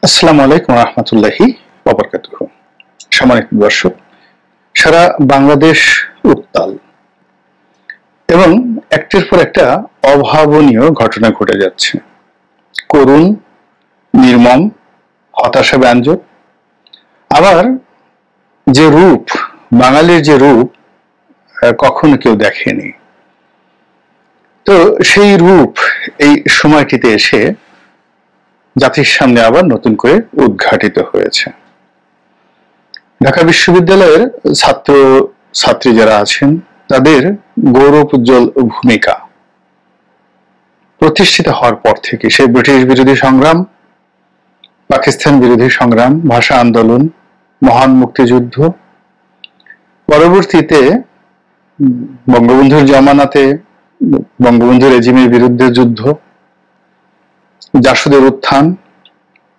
আসসালামু আলাইকুম রহমতুল্লাহি ওয়াবারাকাতুহু। সম্মানিত দর্শক, সারা বাংলাদেশ উত্তাল এবং একটির পর একটা অভাবনীয় ঘটনা ঘটে যাচ্ছে। করুণ, নির্মম, হতাশা ব্যঞ্জক। আবার যে রূপ, বাঙালির যে রূপ কখনো কেউ দেখেনি, তো সেই রূপ এই সময়টিতে এসে জাতির সামনে আবার নতুন করে উদ্ঘাটিত হয়েছে। ঢাকা বিশ্ববিদ্যালয়ের ছাত্র ছাত্রী যারা আছেন তাদের গৌরবোজ্জ্বল ভূমিকা প্রতিষ্ঠিত হওয়ার পর থেকে সেই ব্রিটিশ বিরোধী সংগ্রাম, পাকিস্তান বিরোধী সংগ্রাম, ভাষা আন্দোলন, মহান মুক্তিযুদ্ধ, পরবর্তীতে বঙ্গবন্ধুর জামানাতে বঙ্গবন্ধু রেজিমের বিরুদ্ধে যুদ্ধ, জাসদের উত্থান,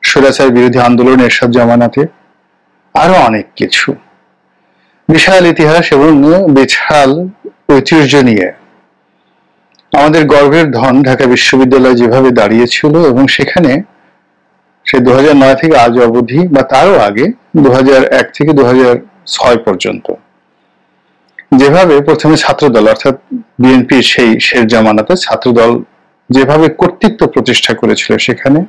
স্বৈরাচার বিরোধী আন্দোলন এরশাদ জামানাতে, আরো অনেক কিছু। বিশাল ইতিহাস এবং বিশাল ঐতিহ্য নিয়ে আমাদের গর্বের ধন ঢাকা বিশ্ববিদ্যালয় যেভাবে দাঁড়িয়েছিল এবং সেখানে সে 2009 থেকে আজ অবধি বা তারও আগে 2001 থেকে 2006 পর্যন্ত যেভাবে প্রথমে ছাত্রদল অর্থাৎ বিএনপির সেই শের জামানাতে ছাত্রদল যেভাবে কর্তৃত্ব প্রতিষ্ঠা করেছিল সেখানে,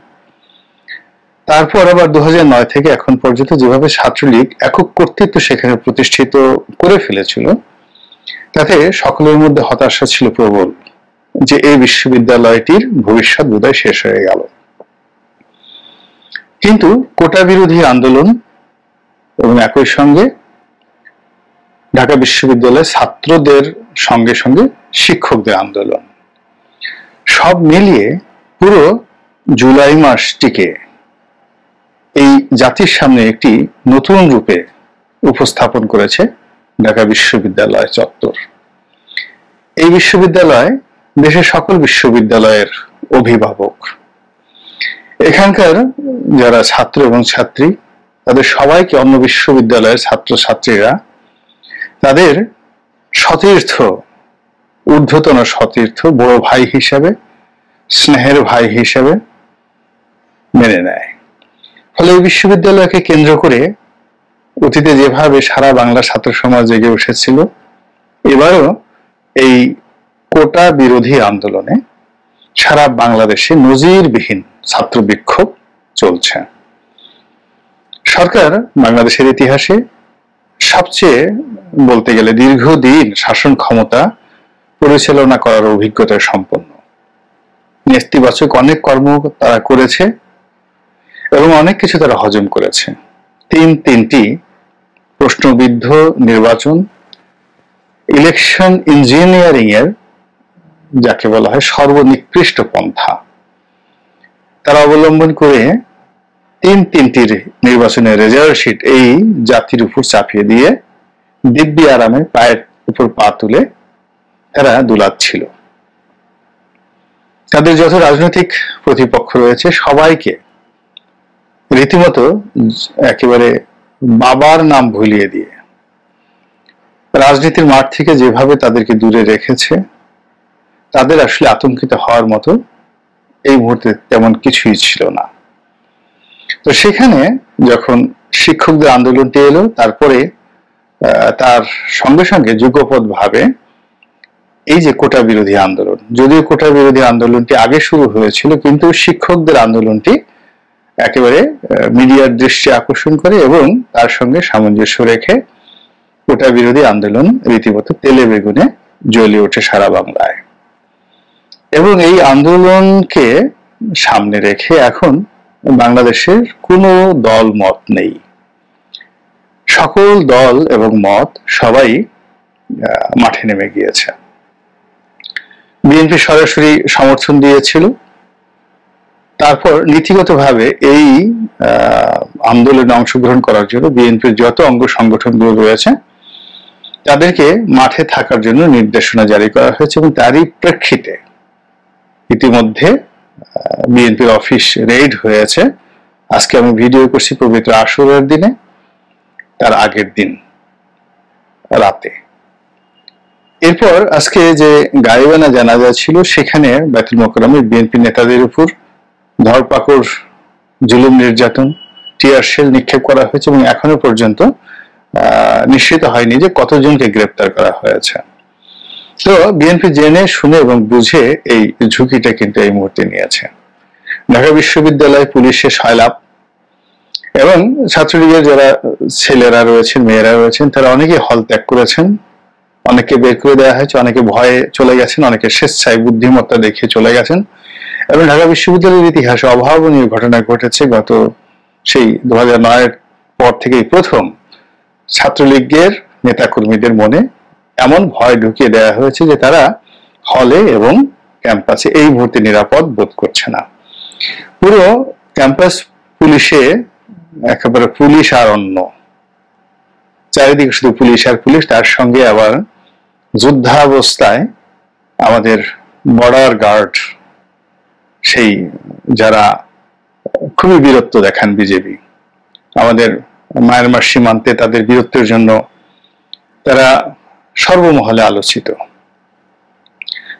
তারপর আবার 2009 থেকে এখন পর্যন্ত যেভাবে ছাত্রলীগ একক কর্তৃত্ব সেখানে প্রতিষ্ঠিত করে ফেলেছিল, তাতে সকলের মধ্যে হতাশা ছিল প্রবল যে এই বিশ্ববিদ্যালয়টির ভবিষ্যৎ বোধহয় শেষ হয়ে গেল। কিন্তু কোটা বিরোধী আন্দোলন এবং একই সঙ্গে ঢাকা বিশ্ববিদ্যালয়ের ছাত্রদের সঙ্গে সঙ্গে শিক্ষকদের আন্দোলন, সব মিলিয়ে পুরো জুলাই মাসটিকে এই জাতির সামনে একটি নতুন রূপে উপস্থাপন করেছে ঢাকা বিশ্ববিদ্যালয় চত্বর। এই বিশ্ববিদ্যালয় দেশের সকল বিশ্ববিদ্যালয়ের অভিভাবক। এখানকার যারা ছাত্র এবং ছাত্রী তাদের সবাইকে অন্য বিশ্ববিদ্যালয়ের ছাত্রছাত্রীরা তাদের সতীর্থ, ঊর্ধ্বতন সতীর্থ, বড় ভাই হিসাবে, স্নেহের ভাই হিসাবে মেনে নেয়। ফলে এই বিশ্ববিদ্যালয়কে কেন্দ্র করে অতীতে যেভাবে সারা বাংলা ছাত্র সমাজ জেগে উঠেছিল, এবারও এই কোটা বিরোধী আন্দোলনে সারা বাংলাদেশে নজিরবিহীন ছাত্র বিক্ষোভ চলছে। সরকার বাংলাদেশের ইতিহাসে সবচেয়ে বলতে গেলে দীর্ঘদিন শাসন ক্ষমতা পরিচালনা করার অভিজ্ঞতায় সম্পন্ন। নেতিবাচক অনেক কর্ম তারা করেছে এবং অনেক কিছু তারা হজম করেছে। তিনটি প্রশ্নবিদ্ধ নির্বাচন, ইলেকশন ইঞ্জিনিয়ারিং এর যাকে বলা হয় সর্বনিকৃষ্ট পন্থা তারা অবলম্বন করে তিনটির নির্বাচনের রেজাল্ট শিট এই জাতির উপর চাপিয়ে দিয়ে দিব্যি আরামে পায়ের উপর পা তুলে তারা দুলাচ্ছিল। তাদের যত রাজনৈতিক প্রতিপক্ষ রয়েছে সবাইকে রীতিমতো একেবারে বাবার নাম ভুলিয়ে দিয়ে রাজনীতির মাঠ থেকে যেভাবে তাদেরকে দূরে রেখেছে, তাদের আসলে আতঙ্কিত হওয়ার মতো এই মুহূর্তে তেমন কিছুই ছিল না। তো সেখানে যখন শিক্ষকদের আন্দোলনটি এলো, তারপরে তার সঙ্গে সঙ্গে যুগপৎ ভাবে এই যে কোটা বিরোধী আন্দোলন, যদিও কোটা বিরোধী আন্দোলনটি আগে শুরু হয়েছিল, কিন্তু শিক্ষকদের আন্দোলনটি একেবারে মিডিয়ার দৃষ্টি আকর্ষণ করে এবং তার সঙ্গে সামঞ্জস্য রেখে কোটা বিরোধী আন্দোলন রীতিমতো তেলে বেগুনে জ্বলে ওঠে সারা বাংলায়। এবং এই আন্দোলনকে সামনে রেখে এখন বাংলাদেশের কোনো দল মত নেই, সকল দল এবং মত সবাই মাঠে নেমে গিয়েছে। বিএনপি সরাসরি সমর্থন দিয়েছিল, তারপর নীতিগতভাবে এই আন্দোলনে অংশগ্রহণ করার জন্য বিএনপির যত অঙ্গ সংগঠনগুলো রয়েছে তাদেরকে মাঠে থাকার জন্য নির্দেশনা জারি করা হয়েছে এবং তারই প্রেক্ষিতে ইতিমধ্যে বিএনপির অফিস রেইড হয়েছে। আজকে আমি ভিডিও করছি পবিত্র আশুরার দিনে, তার আগের দিন রাতে। এরপর আজকে যে গায়েবানা জানাজা ছিল সেখানে বায়তুল মোকাররমে বিএনপি নেতাদের উপর ধরপাকড় জুলুম নির্যাতন, টিয়ার শেল নিক্ষেপ করা হয়েছে এবং এখনো পর্যন্ত নিশ্চিত হয়নি যে কতজনকে গ্রেপ্তার করা হয়েছে। তো বিএনপি জেনে শুনে এবং বুঝে এই ঝুঁকিটা কিন্তু এই মুহূর্তে নিয়েছে। ঢাকা বিশ্ববিদ্যালয় পুলিশে সয়লাভ এবং ছাত্রলীগের যারা ছেলেরা রয়েছেন, মেয়েরা রয়েছেন, তারা অনেকে হল ত্যাগ করেছেন, অনেকে বের করে দেওয়া হয়েছে, অনেকে ভয়ে চলে গেছেন, অনেকে স্বেচ্ছায় বুদ্ধিমত্তা দেখিয়ে চলে গেছেন। এবং ঢাকা বিশ্ববিদ্যালয়ের ইতিহাসে অভাবনীয় ঘটনা ঘটেছে। গত সেই 2009-এর পর থেকেই প্রথম ছাত্রলীগের নেতাকর্মীদের মনে এমন ভয় ঢুকিয়ে দেওয়া হয়েছে যে তারা হলে এবং ক্যাম্পাসে এই মুহূর্তে নিরাপদ বোধ করছে না। পুরো ক্যাম্পাস পুলিশে একেবারে পুলিশ আর অন্য, চারিদিকে শুধু পুলিশ আর পুলিশ, তার সঙ্গে আবার যুদ্ধাবস্থায় আমাদের বর্ডার গার্ড, সেই যারা খুবই বীরত্ব দেখান বিজেপি, আমাদের মায়ানমার সীমান্তে তাদের বীরত্বের জন্য তারা সর্বমহলে আলোচিত।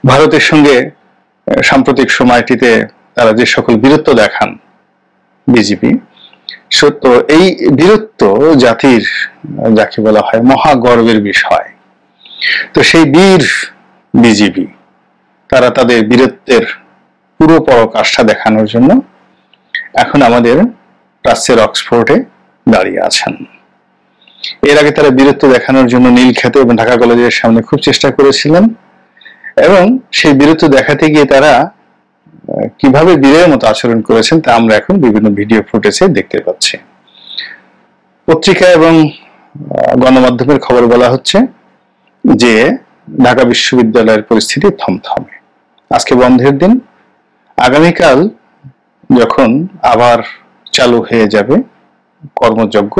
ভারতের সঙ্গে সাম্প্রতিক সময়টিতে তারা যে সকল বীরত্ব দেখান বিজেপি, সত্য এই বীরত্ব জাতির যাকে বলা হয় মহাগর্বের বিষয়। তো সেই বীর বিজেপি তারা তাদের বীরত্বের পুরো পরাকাষ্ঠা দেখানোর জন্য এখন আমাদের প্রাচ্যের অক্সফোর্ডে দাঁড়িয়ে আছেন। এর আগে তারা বীরত্ব দেখানোর জন্য নীলক্ষেতে এবং ঢাকা কলেজের সামনে খুব চেষ্টা করেছিলেন এবং সেই বীরত্ব দেখাতে গিয়ে তারা কিভাবে বীরের মতো আচরণ করেছেন তা আমরা এখন বিভিন্ন ভিডিও ফুটেজে দেখতে পাচ্ছি। পত্রিকা এবং গণমাধ্যমের খবর বলা হচ্ছে যে ঢাকা বিশ্ববিদ্যালয়ের পরিস্থিতি থমথমে। আজকে বন্ধের দিন, আগামীকাল যখন আবার চালু হয়ে যাবে কর্মযজ্ঞ,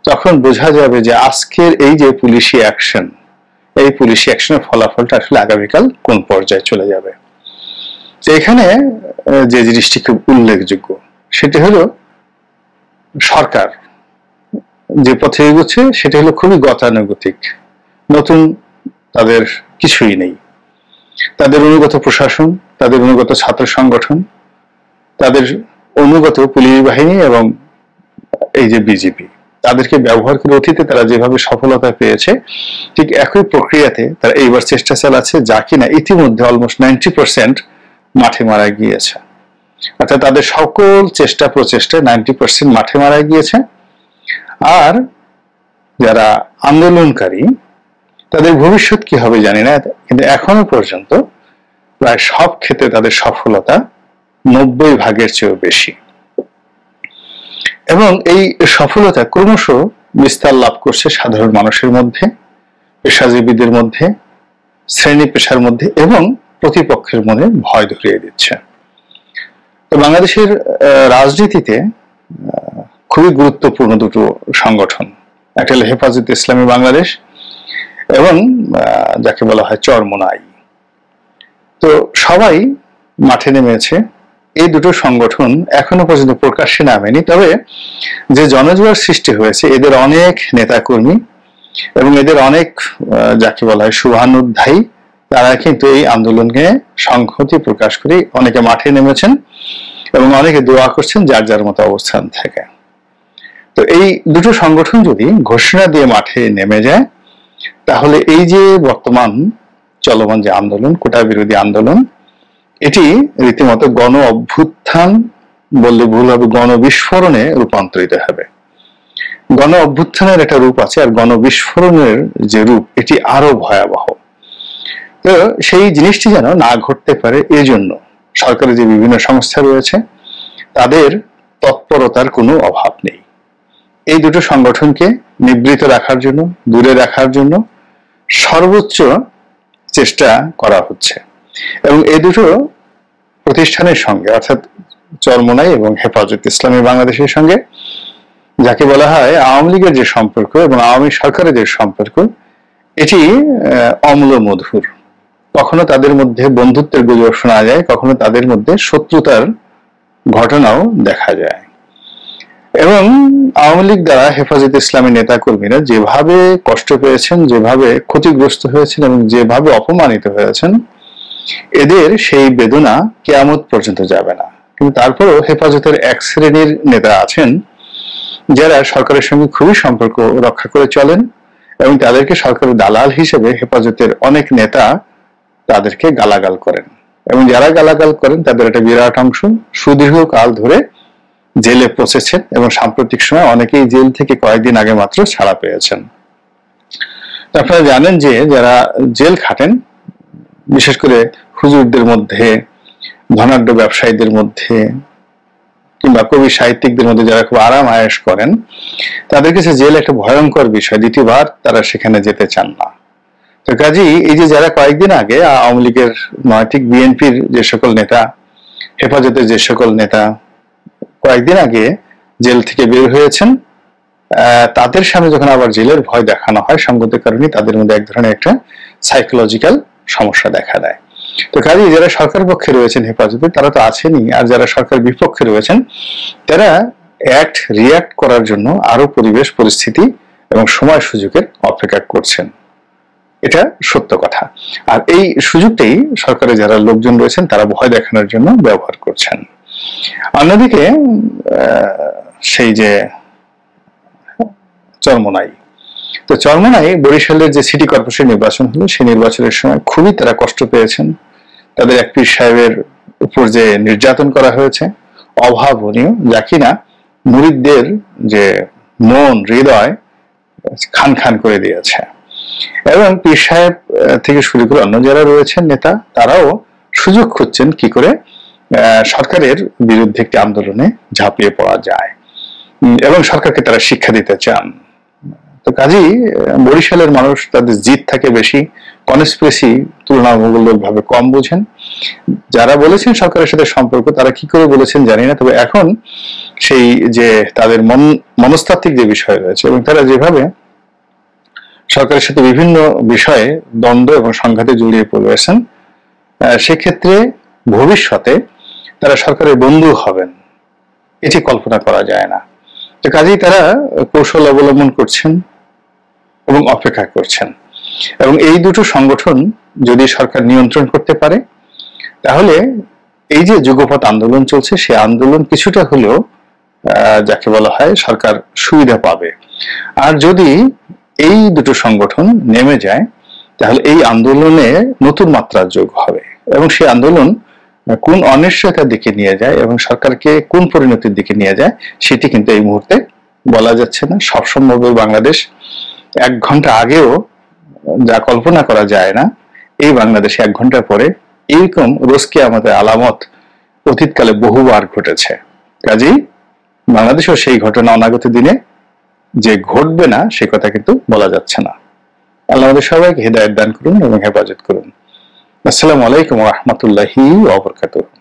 তখন বোঝা যাবে যে আজকের এই যে পুলিশি অ্যাকশন, এই পুলিশি অ্যাকশনের ফলাফলটা আসলে আগামীকাল কোন পর্যায়ে চলে যাবে। তো এখানে যে জিনিসটি খুব উল্লেখযোগ্য সেটি হলো সরকার যে পথে এগোচ্ছে সেটা হলো খুবই গতানুগতিক, নতুন তাদের কিছুই নেই। তাদের অনুগত প্রশাসন, তাদের অনুগত ছাত্র সংগঠন, তাদের অনুগত পুলিশ বাহিনী এবং এই যে বিজেপি, তাদেরকে ব্যবহার করে অতীতে তারা যেভাবে সফলতা পেয়েছে ঠিক একই প্রক্রিয়াতে তারা এইবার চেষ্টা চালাচ্ছে, যা কিনা ইতিমধ্যে অলমোস্ট 90% মাঠে মারা গিয়েছে। অর্থাৎ তাদের সকল চেষ্টা প্রচেষ্টায় 90% মাঠে মারা গিয়েছে। আর যারা আন্দোলনকারী তাদের ভবিষ্যৎ কি হবে জানি না, কিন্তু এখনো পর্যন্ত প্রায় সব ক্ষেত্রে তাদের সফলতা 90% চেয়েও বেশি। এবং এই সফলতা ক্রমশ বিস্তার লাভ করছে সাধারণ মানুষের মধ্যে, পেশাজীবীদের মধ্যে, শ্রেণী পেশার মধ্যে এবং প্রতিপক্ষের মনে ভয় ধরিয়ে দিচ্ছে। তো বাংলাদেশের রাজনীতিতে খুবই গুরুত্বপূর্ণ দুটো সংগঠন, একটা হলো হেফাজতে ইসলামী বাংলাদেশ এবং যাকে বলা হয় চরমোনাই। তো সবাই মাঠে নেমেছে। এই দুটো সংগঠন এখনো পর্যন্ত প্রকাশ্যে নামেনি, তবে যে জনজোয়ার সৃষ্টি হয়েছে এদের অনেক নেতাকর্মী এবং এদের অনেক যাকে বলা হয় শুভানুধ্যায়ী, তারা কিন্তু এই আন্দোলনকে সংহতি প্রকাশ করে অনেকে মাঠে নেমেছেন এবং অনেকে দোয়া করছেন যার যার মতো অবস্থান থেকে। তো এই দুটো সংগঠন যদি ঘোষণা দিয়ে মাঠে নেমে যায় তাহলে এই যে বর্তমান চলমান যে আন্দোলন, কোটা বিরোধী আন্দোলন, এটি রীতিমতো গণ অভ্যুত্থান বললে ভুল হবে, গণবিস্ফোরণে রূপান্তরিত হবে। গণ অভ্যুত্থানের একটা রূপ আছে আর গণবিস্ফোরণের যে রূপ এটি আরো ভয়াবহ। তো সেই জিনিসটি যেন না ঘটতে পারে এজন্য সরকারের যে বিভিন্ন সংস্থা রয়েছে তাদের তৎপরতার কোনো অভাব নেই। এই দুটো সংগঠনকে নিবৃত রাখার জন্য, দূরে রাখার জন্য সর্বোচ্চ চেষ্টা করা হচ্ছে এবং এই দুটো প্রতিষ্ঠানের সঙ্গে অর্থাৎ চরমোনাই এবং হেফাজত ইসলামী বাংলাদেশের সঙ্গে যাকে বলা হয় আওয়ামী লীগের যে সম্পর্ক এবং আওয়ামী সরকারের যে সম্পর্ক এটি অম্ল মধুর। কখনো তাদের মধ্যে বন্ধুত্বের গুজব শোনা যায়, কখনো তাদের মধ্যে শত্রুতার ঘটনাও দেখা যায়। এবং আওয়ামী লীগ দ্বারা হেফাজত ইসলামী নেতা কর্মীরা যেভাবে কষ্ট পেয়েছেন, যেভাবে ক্ষতিগ্রস্ত হয়েছেন এবং যেভাবে অপমানিত হয়েছেন, এদের সেই বেদনা কিয়ামত পর্যন্ত যাবে না। কিন্তু তারপরেও হেফাজতের এক শ্রেণীর নেতা আছেন যারা সরকারের সঙ্গে খুবই সম্পর্ক রক্ষা করে চলেন, এবং তাদেরকে সরকারের দালাল হিসেবে হেফাজতের অনেক নেতা তাদেরকে গালাগাল করেন, এবং যারা গালাগাল করেন তাদের একটা বিরাট অংশ সুদীর্ঘকাল ধরে জেলে পচেছেন, এবং সাম্প্রতিক সময় অনেকেই জেল থেকে কয়েকদিন আগে মাত্র ছাড়া পেয়েছেন। আপনারা জানেন যে যারা জেল খাটেন, বিশেষ করে হুজুরদের মধ্যে, ধনাঢ্য ব্যবসায়ীদের মধ্যে, কিংবা কবি সাহিত্যিকদের মধ্যে যারা খুব আরাম আয়েশ করেন, তাদের কাছে জেল একটা ভয়ঙ্কর বিষয়, দ্বিতীয়বার তারা সেখানে যেতে চান না। তো কাজেই এই যে যারা কয়েকদিন আগে আওয়ামী লীগের নয়, ঠিক বিএনপির যে সকল নেতা, হেফাজতের যে সকল নেতা কয়েকদিন আগে জেল থেকে বের হয়েছেন, তাদের সামনে যখন আবার জেলের ভয় দেখানো হয়, সঙ্গত কারণে তাদের মধ্যে এক ধরনের একটা সাইকোলজিক্যাল সমস্যা দেখা দেয়। তো কাজেই যারা সরকার পক্ষে রয়েছেন হেফাজতে, তারা তো আছেনই, আর যারা সরকার বিপক্ষে রয়েছেন তারা অ্যাক্ট রিয়াক্ট করার জন্য আরো পরিবেশ পরিস্থিতি এবং সময় সুযোগের অপেক্ষা করছেন। এটা সত্য কথা। আর এই সুযোগটাই সরকারে যারা লোকজন রয়েছেন তারা ভয় দেখানোর জন্য ব্যবহার করছেন। অন্যদিকে সেই যে চরমোনাই, তো চরমোনাই বরিশালের যে সিটি কর্পোরেশন নির্বাচন হলো, সেই নির্বাচনের সময় খুবই তারা কষ্ট পেয়েছেন। তাদের এক পীর সাহেবের উপর যে নির্যাতন করা হয়েছে অভাবনীয়, যা কিনা মুরিদদের যে মন হৃদয় খান খান করে দিয়েছে। এবং পীর সাহেব থেকে শুরু করে অন্য যারা রয়েছেন নেতা, তারাও সুযোগ খুঁজছেন কি করে সরকারের বিরুদ্ধে একটি আন্দোলনে ঝাঁপিয়ে পড়া যায়, এবং সরকারকে তারা শিক্ষা দিতে চান। তো কাজেই বরিশালের মানুষ তাদের জিদ থাকে বেশি, কনস্পিরেসি তুলনামূলকভাবে কম বোঝেন। যারা বলেছেন সরকারের সাথে সম্পর্ক, তারা কি করে বলেছেন জানি না, তবে এখন সেই যে তাদের মনস্তাত্ত্বিক যে বিষয় রয়েছে, এবং তারা যেভাবে সরকারের সাথে বিভিন্ন বিষয়ে দ্বন্দ্ব এবং সংঘাতে জড়িয়ে পড়েছেন, সেক্ষেত্রে ভবিষ্যতে তারা সরকারের বন্ধু হবেন এটি কল্পনা করা যায় না। তো কাজেই তারা কৌশল অবলম্বন করছেন এবং অপেক্ষা করছেন। এবং এই দুটো সংগঠন যদি সরকার নিয়ন্ত্রণ করতে পারে, তাহলে এই যে যুগপৎ আন্দোলন চলছে, সেই আন্দোলন কিছুটা হলেও যাকে বলা হয় সরকার সুবিধা পাবে। আর যদি এই দুটো সংগঠন নেমে যায়, তাহলে এই আন্দোলনে নতুন মাত্রা যোগ হবে, এবং সেই আন্দোলন কোন অনিশ্চয়তার দিকে নিয়ে যায় এবং সরকারকে কোন পরিণতির দিকে নিয়ে যায়, সেটি কিন্তু এই মুহূর্তে বলা যাচ্ছে না। সবসময় বাংলাদেশ 1 ঘন্টা আগেও যা কল্পনা করা যায় না, এই বাংলাদেশে 1 ঘন্টা পরে এইরকম রোজকে আমাদের আলামত অতীতকালে বহুবার ঘটেছে। কাজেই বাংলাদেশেও সেই ঘটনা অনাগত দিনে যে ঘটবে না, সে কথা কিন্তু বলা যাচ্ছে না। আল্লাহ আমাদের সবাইকে হিদায়াত দান করুন এবং হেফাজত করুন। আসসালামু আলাইকুম ওয়া রাহমাতুল্লাহি ওয়া বারাকাতুহু।